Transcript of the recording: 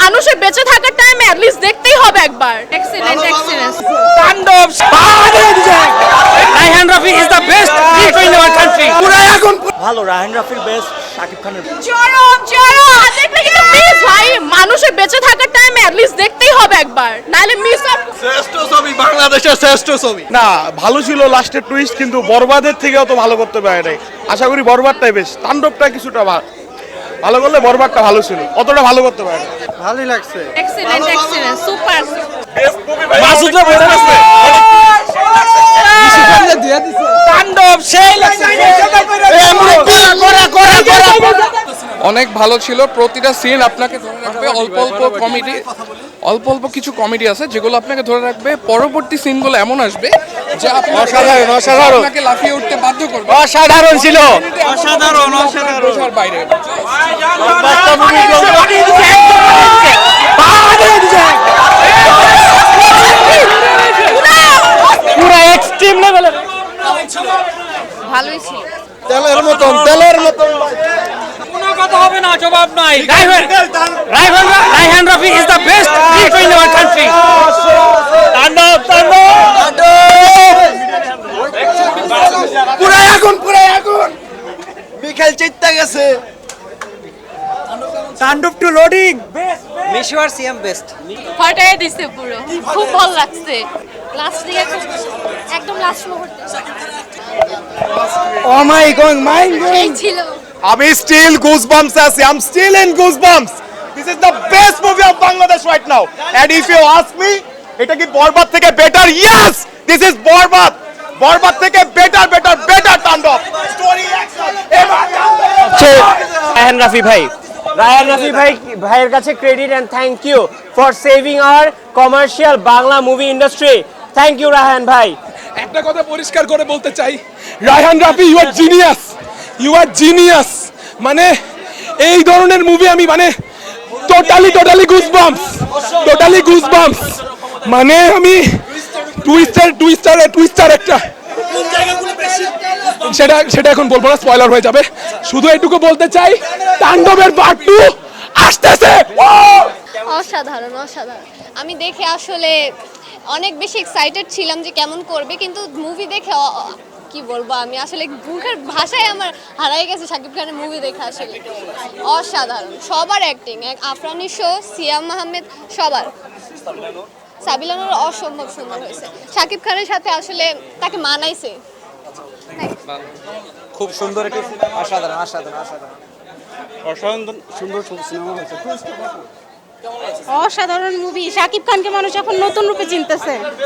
মানুষের বেঁচে থাকার টাইমে অ্যাট লিস্ট দেখতেই হবে একবার। Excellent excellent. Tandav Raihan Rafi is the best hero in our country. পুরো এখন ভালো, রায়হান রাফির বেস্ট, শাকিব খানের চরম চরম দেখলে কিন্তু প্লিজ ভাই মানুষের বেঁচে থাকার টাইমে অ্যাট লিস্ট দেখতেই হবে একবার, নাহলে মিস আপ। শ্রেষ্ঠ ছবি, বাংলাদেশের শ্রেষ্ঠ ছবি। না, ভালো ছিল লাস্টের টুইস্ট, কিন্তু বরবাদের থেকেও তো ভালো করতে পারে নাই। আশা করি বরবাদটাই বেশ, তাণ্ডবটা কিছুটা ভালো করলে বরবাদটা ভালো ছিল, অতটা ভালো করতে পারে না। ভালোই লাগছে। Excellent excellent super. মাসুদরা বলে গেছে তাণ্ডব সেই লাগছে। অনেক ভালো ছিল, প্রতিটা সিন আপনাকে ধরে রাখবে। অল্প অল্প কিছু কমেডি আছে যেগুলো আপনাকে ধরে রাখবে। পরবর্তী সিনগুলো এমন আসবে যে আপনাকে লাফিয়ে উঠতে বাধ্য করবে। অসাধারণ ছিল, অসাধারণ বোঝার বাইরে। পুরো এক্সট্রিম লেভেলের। ভালোই ছিল। তেলের মতন কোনো কথা হবে না, জবাব নাই। Raihan Rafi is the best hero in our country. Tandav পুরো এখন মিখাইল চিত্তা গেছে। Tandav two loading. মিশওয়ার সিএম বেস্ট। ফাটাই দিছে পুরো, খুব ভালো লাগছে। লাস্ট দিকে একদম লাস্ট মুহূর্তে ও মাই গড, মাইন্ড এই ছিল। আমি স্টিল গুজবাম্পস আছি, I am still in goosebumps. This is the best movie of Bangladesh right now, and if you ask me এটা কি বরবাদ থেকে better? Yes, this is Borbaad থেকে better Taandob. Story action Raihan Rafi ভাইয়ের কাছে credit and thank you for saving our commercial Bangla movie industry. Thank you Raihan ভাই। একটা কথা পরিষ্কার করে বলতে চাই, Raihan Rafi you are genius. মানে এই ধরনের মুভি আমি মানে টোটালি গুজবাম্পস। মানে আমি টুইস্টার একটা সেটা এখন বলবো না, স্পয়লার হয়ে যাবে। শুধু এটুকু বলতে চাই, তাণ্ডবের পার্ট 2 আসতেছে। অসাধারণ। আমি দেখে আসলে অনেক বেশি এক্সাইটেড ছিলাম যে কেমন করবে, কিন্তু মুভি দেখে কি বলবো, আমি আসলে মুখের ভাষায় আমার হারাই গেছে। শাকিব খানের মুভি দেখে আসলে অসাধারণ। সবার অ্যাক্টিং, আফরান নিশো, সিয়াম আহমেদ, সবার। সাবিলানুর অসম্ভব সুন্দর হয়েছে। শাকিব খানের সাথে আসলে তাকে মানাইছে। খুব সুন্দর একটি অসাধারণ সুন্দর সিনেমা হয়েছে। অসাধারণ মুভি। শাকিব খানকে মানুষ এখন নতুন রূপে চিনতেছে।